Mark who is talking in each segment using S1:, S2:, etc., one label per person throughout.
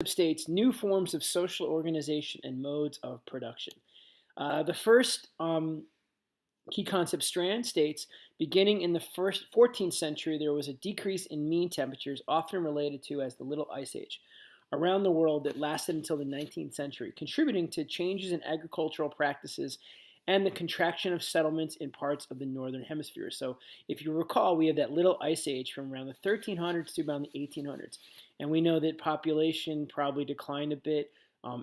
S1: states new forms of social organization and modes of production. The first key concept strand states beginning in the first 14th century, there was a decrease in mean temperatures, often related to as the Little Ice Age, around the world that lasted until the 19th century, contributing to changes in agricultural practices and the contraction of settlements in parts of the northern hemisphere. So, if you recall, we have that Little Ice Age from around the 1300s to around the 1800s, and we know that population probably declined a bit.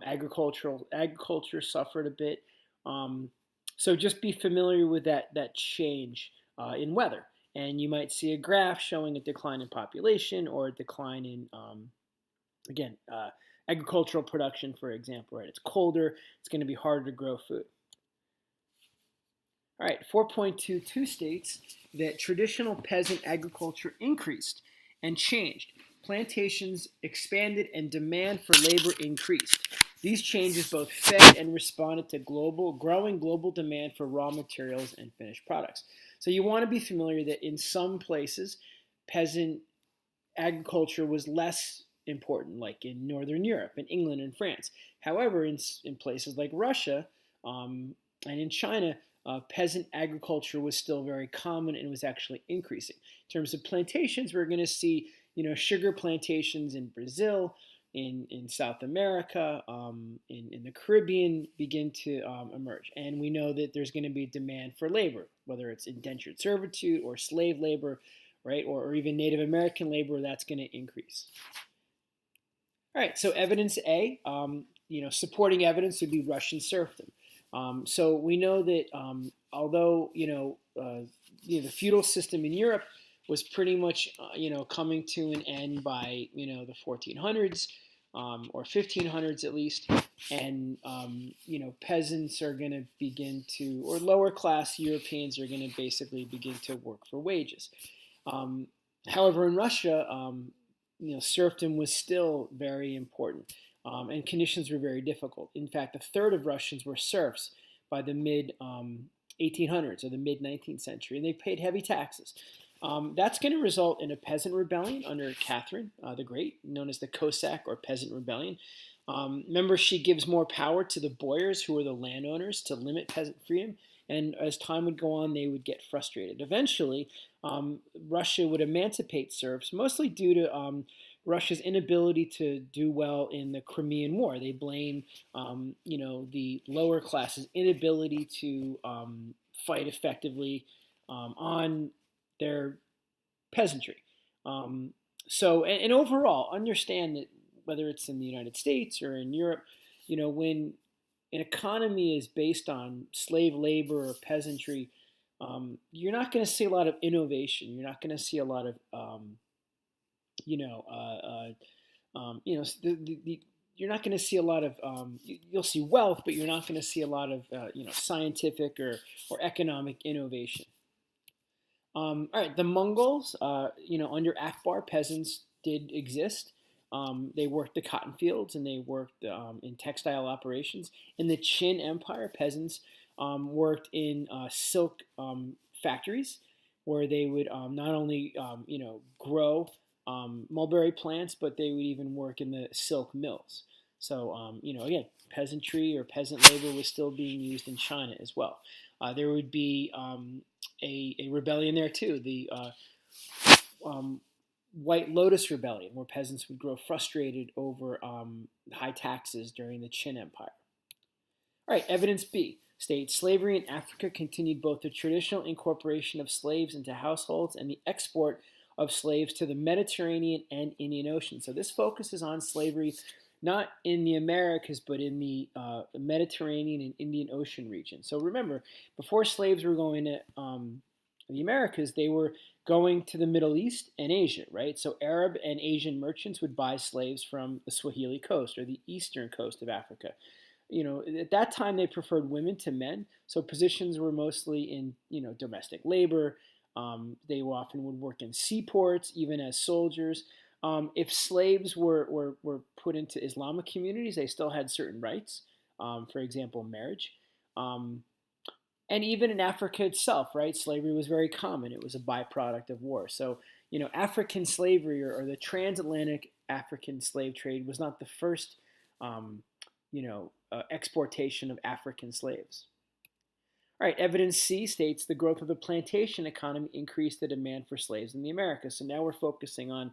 S1: Agriculture suffered a bit. Um, so just be familiar with that change in weather, and you might see a graph showing a decline in population or a decline in again agricultural production, for example. Right, it's colder, it's going to be harder to grow food. All right, 4.22 states that traditional peasant agriculture increased and changed. Plantations expanded and demand for labor increased. These changes both fed and responded to growing global demand for raw materials and finished products. So you want to be familiar that in some places, peasant agriculture was less important, like in Northern Europe, in England and France. However, in places like Russia and in China, peasant agriculture was still very common and was actually increasing. In terms of plantations, we're going to see sugar plantations in Brazil, in South America, in the Caribbean begin to emerge. And we know that there's going to be demand for labor, whether it's indentured servitude or slave labor, right, or even Native American labor, that's going to increase. All right, so evidence A, supporting evidence would be Russian serfdom. So we know that although the feudal system in Europe was pretty much coming to an end by the 1400s or 1500s at least, and peasants are going to begin to, or lower class Europeans are going to basically begin to work for wages. However, in Russia, serfdom was still very important, and conditions were very difficult. In fact, a third of Russians were serfs by the mid 1800s or the mid 19th century, and they paid heavy taxes. That's going to result in a peasant rebellion under Catherine the Great, known as the Cossack or Peasant Rebellion. Remember, she gives more power to the boyars, who are the landowners, to limit peasant freedom. And as time would go on, they would get frustrated. Eventually, Russia would emancipate serfs, mostly due to Russia's inability to do well in the Crimean War. They blame, the lower classes' inability to fight effectively on their peasantry. And overall, understand that whether it's in the United States or in Europe, when an economy is based on slave labor or peasantry, you're not going to see a lot of innovation. You're not going to see a lot of, you're not going to see a lot of, you'll see wealth, but you're not going to see a lot of, scientific or economic innovation. All right, the Mongols, under Akbar, peasants did exist. They worked the cotton fields and they worked in textile operations. In the Qin Empire, peasants worked in silk factories where they would not only grow mulberry plants, but they would even work in the silk mills. So again, peasantry or peasant labor was still being used in China as well. There would be a rebellion there too. The White Lotus Rebellion, where peasants would grow frustrated over high taxes during the Qin Empire. All right, evidence B states slavery in Africa continued both the traditional incorporation of slaves into households and the export of slaves to the Mediterranean and Indian Ocean. So this focuses on slavery not in the Americas, but in the Mediterranean and Indian Ocean region. So remember, before slaves were going to the Americas, they were going to the Middle East and Asia, right? So Arab and Asian merchants would buy slaves from the Swahili coast or the eastern coast of Africa. At that time they preferred women to men, so positions were mostly in, domestic labor. They often would work in seaports, even as soldiers. If slaves were put into Islamic communities, they still had certain rights, for example, marriage. And even in Africa itself, right, slavery was very common. It was a byproduct of war. So, African slavery or the transatlantic African slave trade was not the first, exportation of African slaves. All right, evidence C states the growth of the plantation economy increased the demand for slaves in the Americas. So now we're focusing on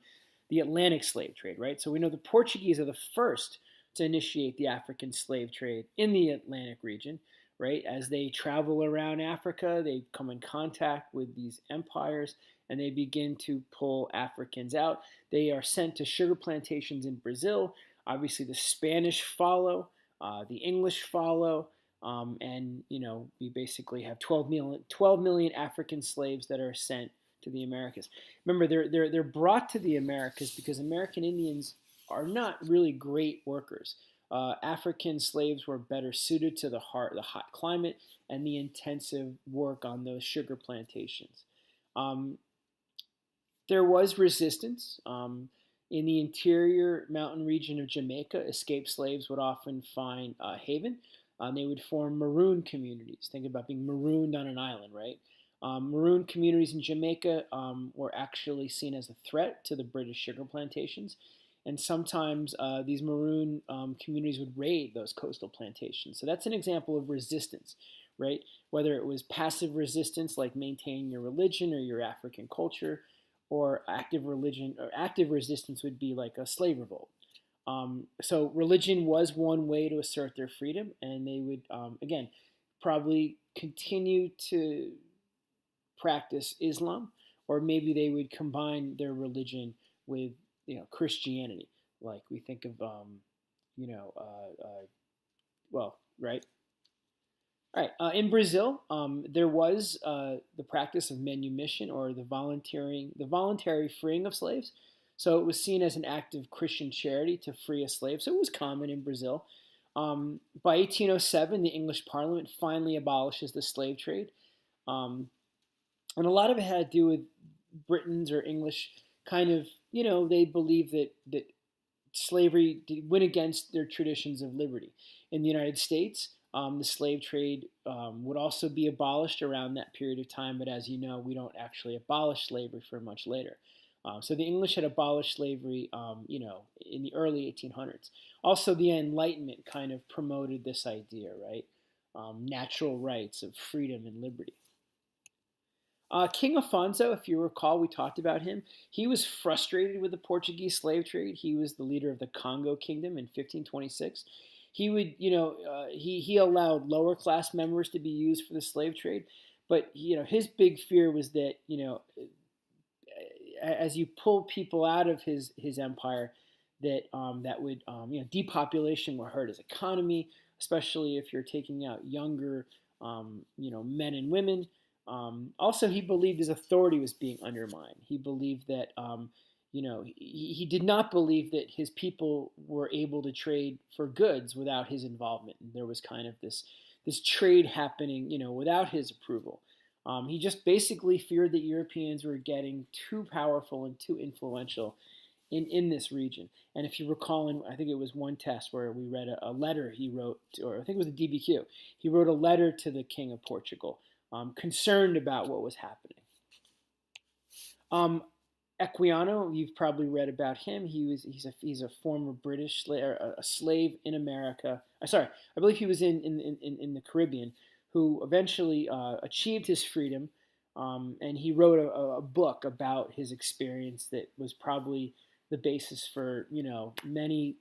S1: the Atlantic slave trade, right? So we know the Portuguese are the first to initiate the African slave trade in the Atlantic region, right? As they travel around Africa, they come in contact with these empires and they begin to pull Africans out. They are sent to sugar plantations in Brazil. Obviously, the Spanish follow, the English follow. And we basically have 12 million African slaves that are sent to the Americas. Remember, they're brought to the Americas because American Indians are not really great workers. African slaves were better suited to the hot climate and the intensive work on those sugar plantations. There was resistance. In the interior mountain region of Jamaica, escaped slaves would often find haven. They would form maroon communities. Think about being marooned on an island, right? Maroon communities in Jamaica were actually seen as a threat to the British sugar plantations. And sometimes these maroon communities would raid those coastal plantations. So that's an example of resistance, right? Whether it was passive resistance, like maintaining your religion or your African culture, or active resistance would be like a slave revolt. So religion was one way to assert their freedom, and they would, again, probably continue to practice Islam, or maybe they would combine their religion with, Christianity. Like we think of, right? All right. In Brazil, there was the practice of manumission, or the voluntary freeing of slaves. So it was seen as an act of Christian charity to free a slave. So it was common in Brazil. By 1807, the English Parliament finally abolishes the slave trade. And a lot of it had to do with Britons or English kind of, they believed that slavery went against their traditions of liberty. In the United States, the slave trade would also be abolished around that period of time. But as you know, we don't actually abolish slavery for much later. So the English had abolished slavery, in the early 1800s. Also, the Enlightenment kind of promoted this idea, right? Natural rights of freedom and liberty. King Afonso, if you recall, we talked about him. He was frustrated with the Portuguese slave trade. He was the leader of the Congo Kingdom in 1526. He would, he allowed lower class members to be used for the slave trade, but his big fear was that as you pull people out of his empire, that would depopulation will hurt his economy, especially if you're taking out younger men and women. Also, he believed his authority was being undermined. He believed that he did not believe that his people were able to trade for goods without his involvement. And there was kind of this trade happening, without his approval. He just basically feared that Europeans were getting too powerful and too influential in this region. And if you recall, I think it was one test where we read a letter he wrote, or I think it was a DBQ. He wrote a letter to the King of Portugal, concerned about what was happening. Equiano, you've probably read about him. He's a former British a slave in America. I believe he was in the Caribbean, who eventually achieved his freedom, and he wrote a book about his experience that was probably the basis for many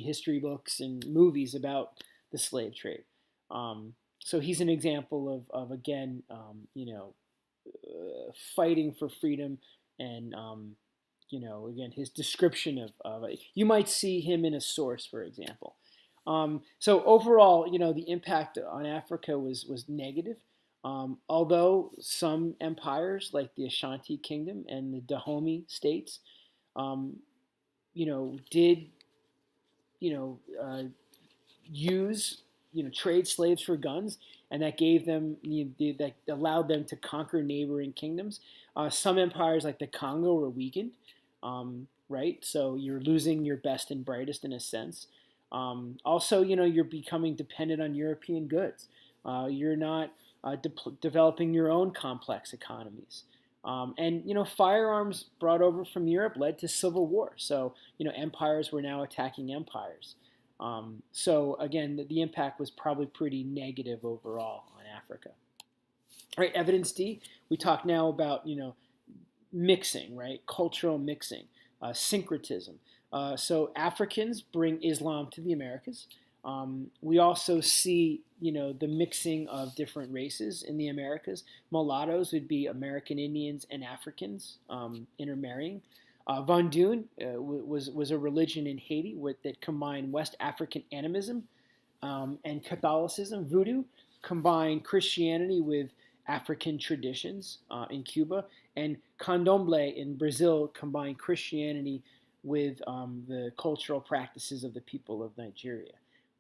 S1: history books and movies about the slave trade. So he's an example of again, fighting for freedom, and again, his description of you might see him in a source, for example. So overall, the impact on Africa was negative. Although some empires like the Ashanti Kingdom and the Dahomey states, did use trade slaves for guns, and that gave them that allowed them to conquer neighboring kingdoms. Some empires like the Congo were weakened, right? So you're losing your best and brightest in a sense. Also, you're becoming dependent on European goods. You're not developing your own complex economies. And firearms brought over from Europe led to civil war. So empires were now attacking empires. So again, the impact was probably pretty negative overall on Africa. All right, evidence D. We talk now about mixing, right? Cultural mixing, syncretism. So Africans bring Islam to the Americas. We also see, the mixing of different races in the Americas. Mulattoes would be American Indians and Africans intermarrying. Vandoon was a religion in Haiti that combined West African animism and Catholicism. Voodoo combined Christianity with African traditions in Cuba, and Candomblé in Brazil combined Christianity with the cultural practices of the people of Nigeria.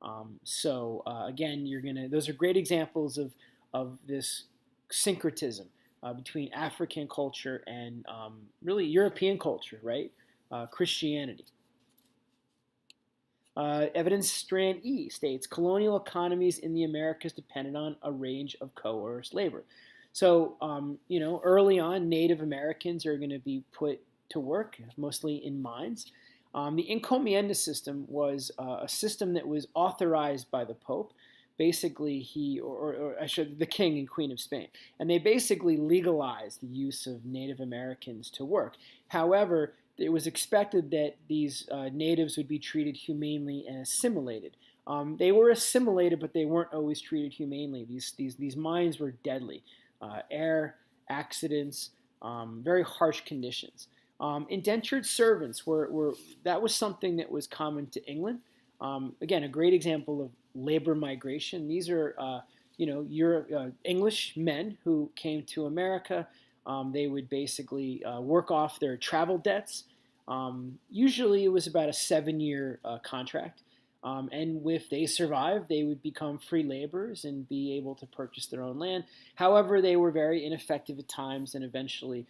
S1: Again, those are great examples of this syncretism between African culture and really European culture, right? Christianity. Evidence strand E states colonial economies in the Americas depended on a range of coerced labor. So, early on, Native Americans are going to be put to work, mostly in mines. The encomienda system was a system that was authorized by the Pope. Basically, the King and Queen of Spain. And they basically legalized the use of Native Americans to work. However, it was expected that these natives would be treated humanely and assimilated. They were assimilated, but they weren't always treated humanely. These mines were deadly. Air, accidents, very harsh conditions. Indentured servants that was something that was common to England. Again, a great example of labor migration. These are English men who came to America. They would basically work off their travel debts. Usually, it was about a 7-year contract. And if they survived, they would become free laborers and be able to purchase their own land. However, they were very ineffective at times, and eventually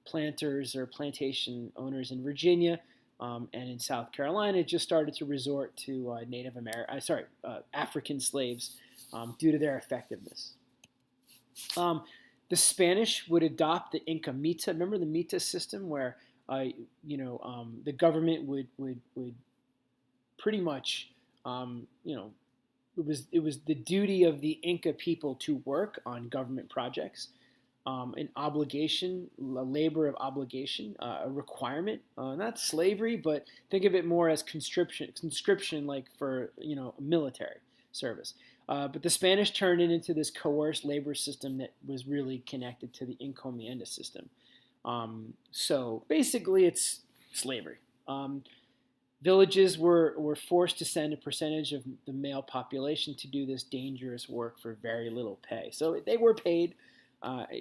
S1: planters or plantation owners in Virginia and in South Carolina just started to resort to African slaves due to their effectiveness. The Spanish would adopt the Inca Mita. Remember the Mita system, where the government would pretty much it was the duty of the Inca people to work on government projects. An obligation, a labor of obligation, a requirement, not slavery, but think of it more as conscription like for military service. But the Spanish turned it into this coerced labor system that was really connected to the encomienda system. So basically, it's slavery. Villages were forced to send a percentage of the male population to do this dangerous work for very little pay. So they were paid.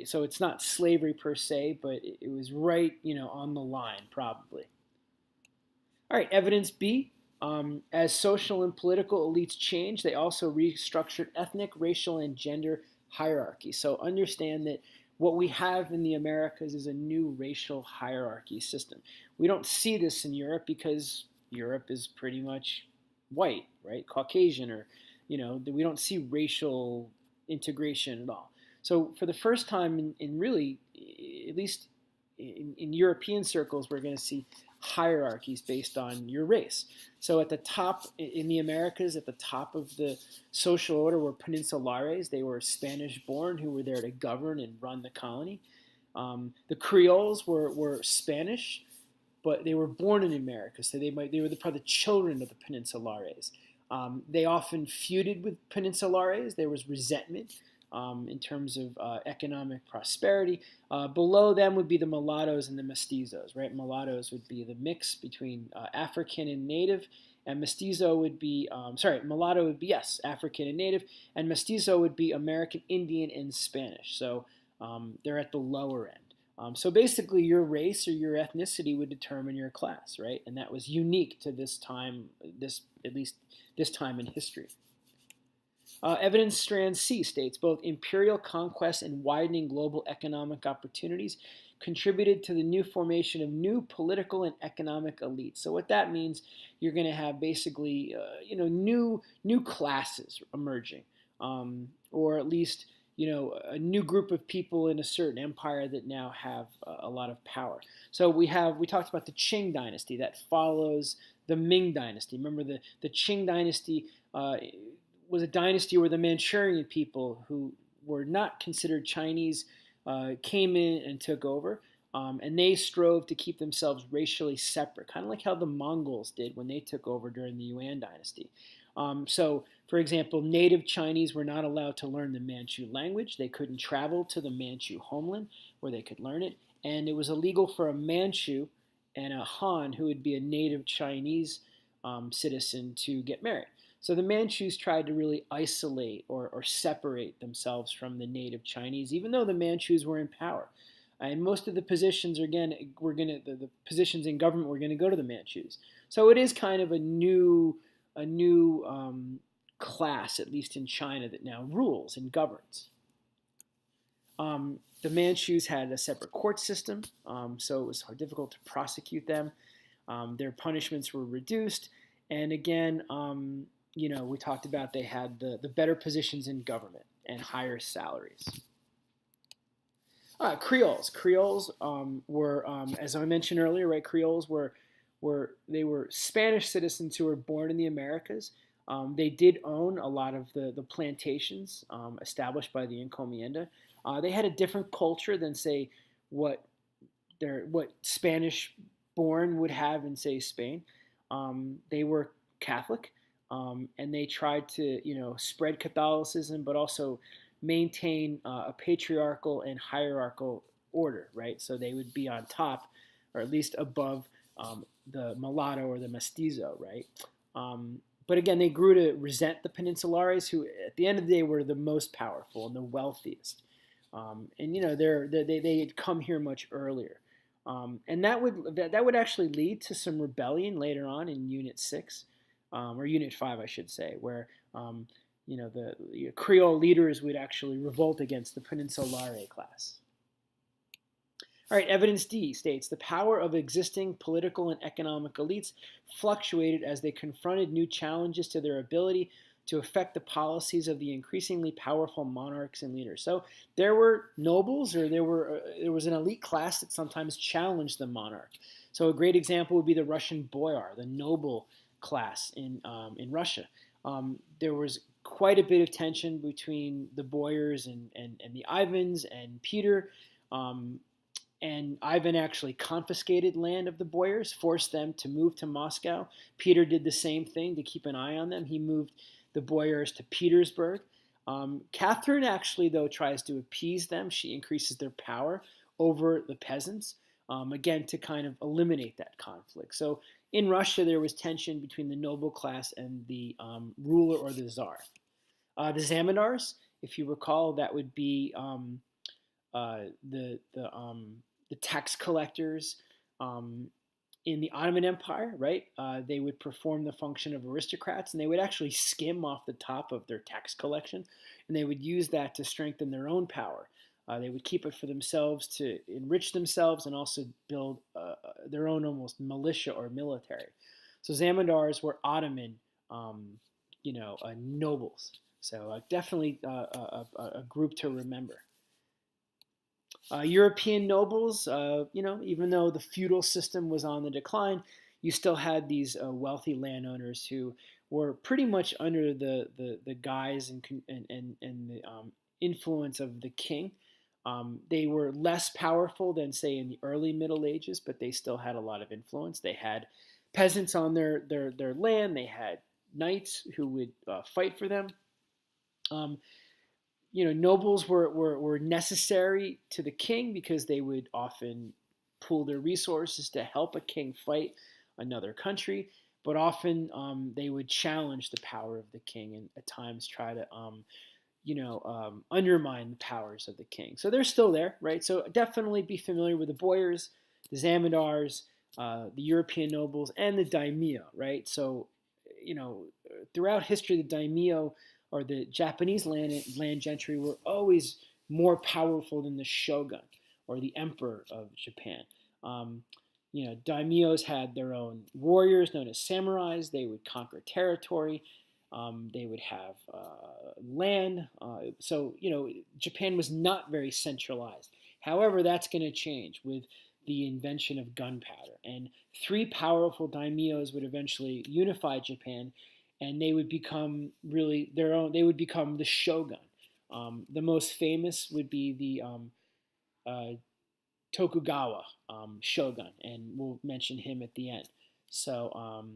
S1: So it's not slavery per se, but it was right, on the line, probably. All right, evidence B. As social and political elites changed, they also restructured ethnic, racial, and gender hierarchy. So understand that what we have in the Americas is a new racial hierarchy system. We don't see this in Europe because Europe is pretty much white, right? Caucasian, or, we don't see racial integration at all. So for the first time in really, at least in European circles, we're going to see hierarchies based on your race. So at the top, in the Americas, at the top of the social order were Peninsulares. They were Spanish-born who were there to govern and run the colony. The Creoles were Spanish, but they were born in America, so they were probably the children of the Peninsulares. They often feuded with Peninsulares. There was resentment. In terms of economic prosperity. Below them would be the mulattoes and the mestizos, right? Mulattoes would be the mix between African and native, and mestizo would be, mulatto would be, yes, African and native, and mestizo would be American Indian and Spanish. So they're at the lower end. So basically your race or your ethnicity would determine your class, right? And that was unique to this time, at least this time in history. Evidence strand C states both imperial conquest and widening global economic opportunities contributed to the new formation of new political and economic elites. So what that means, you're going to have basically, new classes emerging, or at least, a new group of people in a certain empire that now have a lot of power. So we talked about the Qing dynasty that follows the Ming dynasty. Remember the Qing dynasty was a dynasty where the Manchurian people, who were not considered Chinese, came in and took over. And they strove to keep themselves racially separate, kind of like how the Mongols did when they took over during the Yuan dynasty. So, for example, native Chinese were not allowed to learn the Manchu language. They couldn't travel to the Manchu homeland where they could learn it. And it was illegal for a Manchu and a Han, who would be a native Chinese citizen, to get married. So the Manchus tried to really isolate or separate themselves from the native Chinese, even though the Manchus were in power. And most of the positions, again, the positions in government were going to go to the Manchus. So it is kind of a new class, at least in China, that now rules and governs. The Manchus had a separate court system, so it was difficult to prosecute them. Their punishments were reduced, and again, we talked about they had the better positions in government and higher salaries. Creoles. Creoles were, as I mentioned earlier, right? Creoles were Spanish citizens who were born in the Americas. They did own a lot of the plantations established by the encomienda. They had a different culture than, say, what Spanish-born would have in, say, Spain. They were Catholic, and they tried to, spread Catholicism, but also maintain a patriarchal and hierarchical order, right? So they would be on top, or at least above, the mulatto or the mestizo, right? But again, they grew to resent the Peninsulares, who at the end of the day were the most powerful and the wealthiest. And they had come here much earlier, and that would actually lead to some rebellion later on in Unit 6, or Unit 5, I should say, where the Creole leaders would actually revolt against the Peninsulare class. All right, evidence D states the power of existing political and economic elites fluctuated as they confronted new challenges to their ability to affect the policies of the increasingly powerful monarchs and leaders. So there were nobles, or there was an elite class that sometimes challenged the monarch. So a great example would be the Russian boyar, the noble class in Russia. There was quite a bit of tension between the boyars and the Ivans and Peter. And Ivan actually confiscated land of the boyars, forced them to move to Moscow. Peter did the same thing to keep an eye on them. He moved the boyars to Petersburg. Catherine actually, though, tries to appease them. She increases their power over the peasants, again, to kind of eliminate that conflict. So in Russia, there was tension between the noble class and the ruler or the czar. The zamindars, if you recall, that would be the tax collectors in the Ottoman Empire, right? They would perform the function of aristocrats, and they would actually skim off the top of their tax collection, and they would use that to strengthen their own power. They would keep it for themselves to enrich themselves and also build their own almost militia or military. So zamindars were Ottoman, nobles. So definitely a group to remember. European nobles, even though the feudal system was on the decline, you still had these wealthy landowners who were pretty much under the guise and the influence of the king. They were less powerful than, say, in the early Middle Ages, but they still had a lot of influence. They had peasants on their land. They had knights who would fight for them. Nobles were necessary to the king because they would often pool their resources to help a king fight another country, but often they would challenge the power of the king and at times try to, undermine the powers of the king. So they're still there, right? So definitely be familiar with the boyars, the zamindars, the European nobles, and the daimyo, right? So, throughout history, the daimyo, or the Japanese land gentry, were always more powerful than the shogun or the emperor of Japan. Daimyos had their own warriors known as samurais. They would conquer territory. They would have land. So, Japan was not very centralized. However, that's going to change with the invention of gunpowder. And three powerful daimyos would eventually unify Japan, and they would become really their own. They would become the shogun. The most famous would be the uh, Tokugawa shogun, and we'll mention him at the end. So,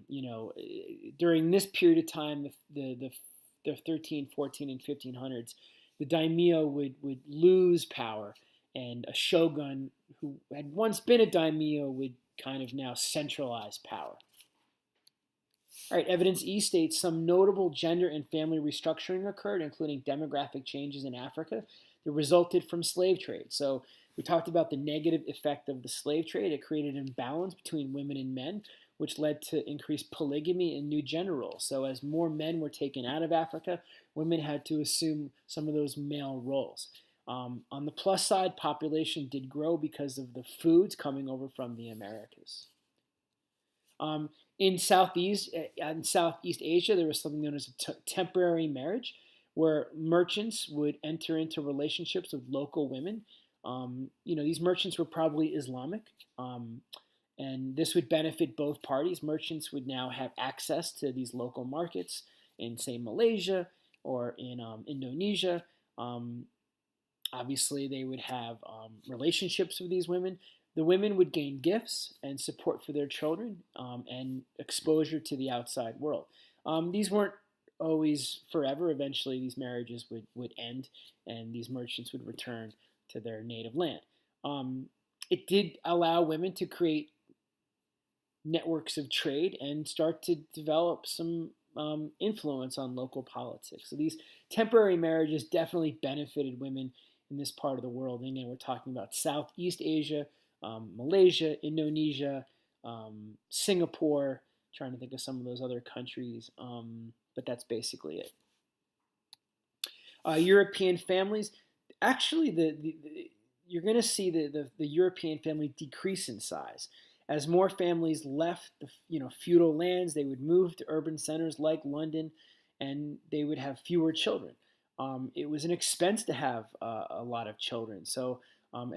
S1: during this period of time, the 13, 14, and 1500s, the daimyo would lose power, and a shogun who had once been a daimyo would kind of now centralize power. All right, evidence E states some notable gender and family restructuring occurred, including demographic changes in Africa that resulted from slave trade. So we talked about the negative effect of the slave trade. It created an imbalance between women and men, which led to increased polygamy and new gender roles. So as more men were taken out of Africa, women had to assume some of those male roles. On the plus side, population did grow because of the foods coming over from the Americas. In Southeast Asia, there was something known as a temporary marriage, where merchants would enter into relationships with local women. These merchants were probably Islamic, and this would benefit both parties. Merchants would now have access to these local markets in, say, Malaysia or in Indonesia. Obviously, they would have relationships with these women. The women would gain gifts and support for their children, and exposure to the outside world. These weren't always forever. Eventually, these marriages would end, and these merchants would return to their native land. It did allow women to create networks of trade and start to develop some influence on local politics. So these temporary marriages definitely benefited women in this part of the world. And again, we're talking about Southeast Asia, Malaysia, Indonesia, Singapore. Trying to think of some of those other countries, but that's basically it. European families, actually, you're going to see the European family decrease in size. As more families left the feudal lands, they would move to urban centers like London, and they would have fewer children. It was an expense to have a lot of children. So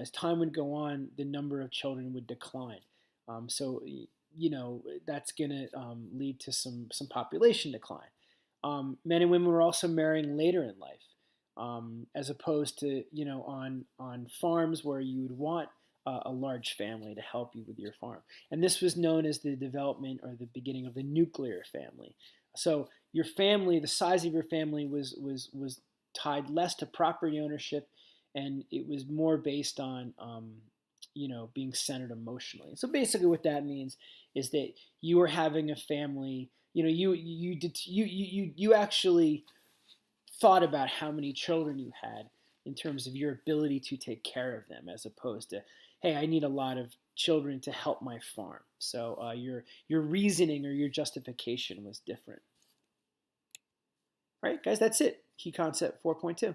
S1: as time would go on, the number of children would decline. So that's going to lead to some population decline. Men and women were also marrying later in life, as opposed to on farms where you would want a large family to help you with your farm. And this was known as the development or the beginning of the nuclear family. So your family, the size of your family was tied less to property ownership, and it was more based on being centered emotionally. So basically, what that means is that you were having a family. You actually thought about how many children you had in terms of your ability to take care of them, as opposed to, hey, I need a lot of children to help my farm. So your reasoning or your justification was different. All right, guys, that's it. Key concept 4.2.